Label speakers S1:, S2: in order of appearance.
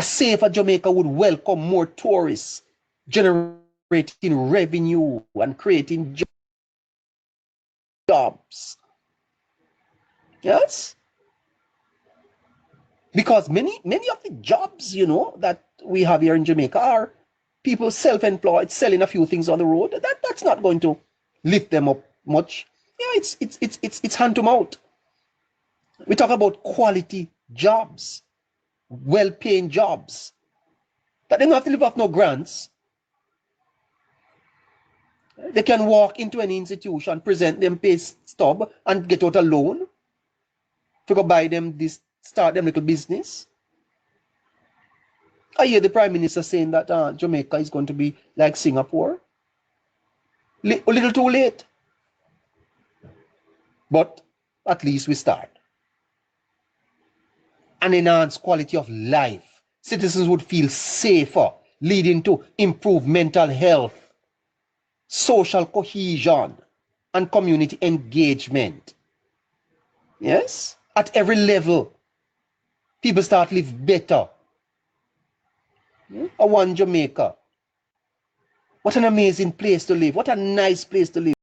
S1: safer Jamaica would welcome more tourists, generating revenue and creating jobs. Yes? Because many of the jobs, that we have here in Jamaica are people self-employed, selling a few things on the road. That's not going to lift them up much. Yeah, it's hand to mouth. We talk about quality jobs, well-paying jobs. That they don't have to live off no grants. They can walk into any institution, present them pay stub, and get out a loan to go buy them this, start them little business. I hear the Prime Minister saying that Jamaica is going to be like Singapore. A little too late. But at least we start. An enhanced quality of life. Citizens would feel safer, leading to improved mental health, social cohesion, and community engagement. Yes? At every level, people start live better. I want Jamaica. What an amazing place to live. What a nice place to live.